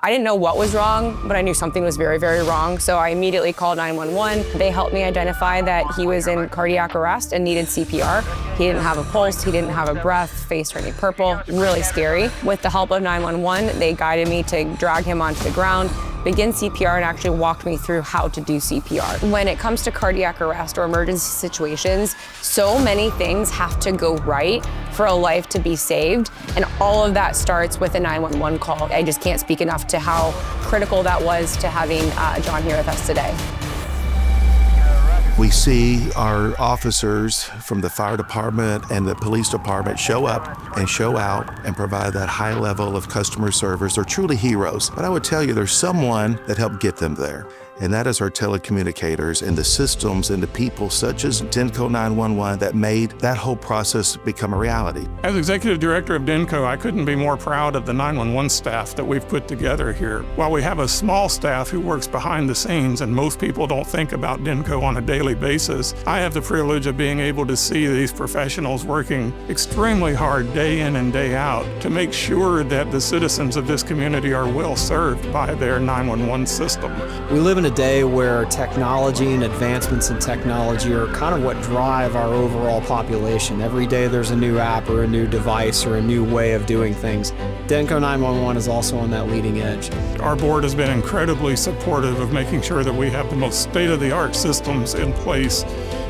I didn't know what was wrong, but I knew something was very, very wrong. So I immediately called 911. They helped me identify that he was in cardiac arrest and needed CPR. He didn't have a pulse, he didn't have a breath, face turning purple, really scary. With the help of 911, they guided me to drag him onto the ground, begin CPR, and actually walked me through how to do CPR. When it comes to cardiac arrest or emergency situations, so many things have to go right for a life to be saved, and all of that starts with a 911 call. I just can't speak enough to how critical that was to having John here with us today. We see our officers from the fire department and the police department show up and show out and provide that high level of customer service. They're truly heroes. But I would tell you there's someone that helped get them there. And that is our telecommunicators and the systems and the people such as Denco 911 that made that whole process become a reality. As executive director of Denco, I couldn't be more proud of the 911 staff that we've put together here. While we have a small staff who works behind the scenes and most people don't think about Denco on a daily basis, I have the privilege of being able to see these professionals working extremely hard day in and day out to make sure that the citizens of this community are well served by their 911 system. We live in a day where technology and advancements in technology are kind of what drive our overall population. Every day there's a new app or a new device or a new way of doing things. Denco 911 is also on that leading edge. Our board has been incredibly supportive of making sure that we have the most state-of-the-art systems in place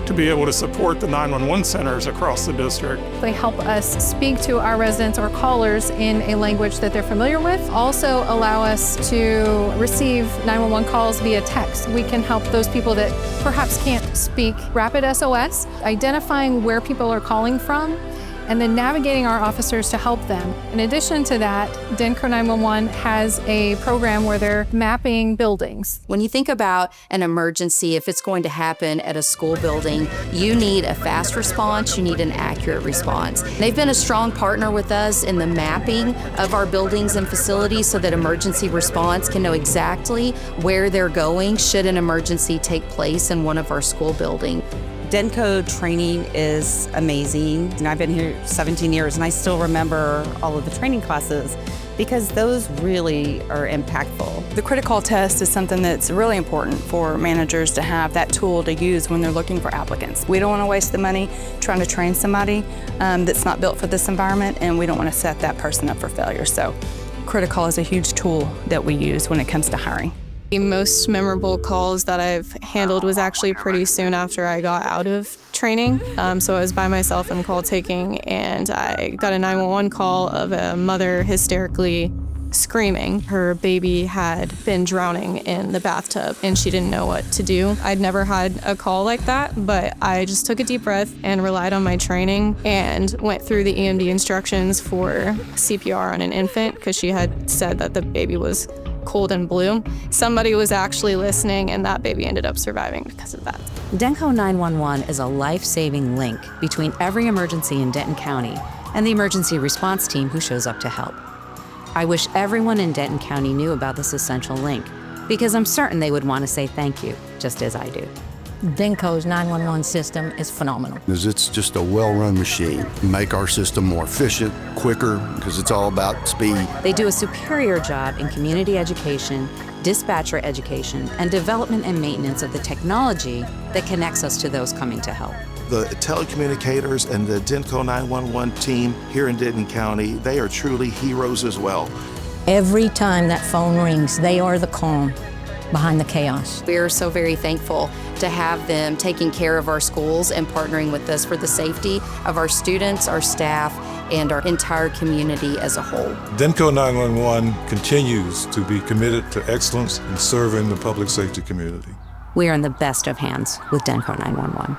to be able to support the 911 centers across the district. They help us speak to our residents or callers in a language that they're familiar with. Also allow us to receive 911 calls via text. We can help those people that perhaps can't speak rapid SOS, identifying where people are calling from, and then navigating our officers to help them. In addition to that, Denco 911 has a program where they're mapping buildings. When you think about an emergency, if it's going to happen at a school building, you need a fast response, you need an accurate response. They've been a strong partner with us in the mapping of our buildings and facilities so that emergency response can know exactly where they're going should an emergency take place in one of our school buildings. Denco training is amazing, and I've been here 17 years and I still remember all of the training classes because those really are impactful. The critical test is something that's really important for managers to have that tool to use when they're looking for applicants. We don't want to waste the money trying to train somebody that's not built for this environment, and we don't want to set that person up for failure. So critical is a huge tool that we use when it comes to hiring. The most memorable calls that I've handled was actually pretty soon after I got out of training. So I was by myself in call taking, and I got a 911 call of a mother hysterically screaming. Her baby had been drowning in the bathtub and she didn't know what to do. I'd never had a call like that, but I just took a deep breath and relied on my training and went through the EMD instructions for CPR on an infant because she had said that the baby was cold and blue. Somebody was actually listening, and that baby ended up surviving because of that. Denco 911 is a life-saving link between every emergency in Denton County and the emergency response team who shows up to help. I wish everyone in Denton County knew about this essential link because I'm certain they would want to say thank you, just as I do. Denco's 911 system is phenomenal. It's just a well-run machine. Make our system more efficient, quicker, because it's all about speed. They do a superior job in community education, dispatcher education, and development and maintenance of the technology that connects us to those coming to help. The telecommunicators and the Denco 911 team here in Denton County, they are truly heroes as well. Every time that phone rings, they are the calm behind the chaos. We are so very thankful to have them taking care of our schools and partnering with us for the safety of our students, our staff, and our entire community as a whole. Denco 911 continues to be committed to excellence in serving the public safety community. We are in the best of hands with Denco 911.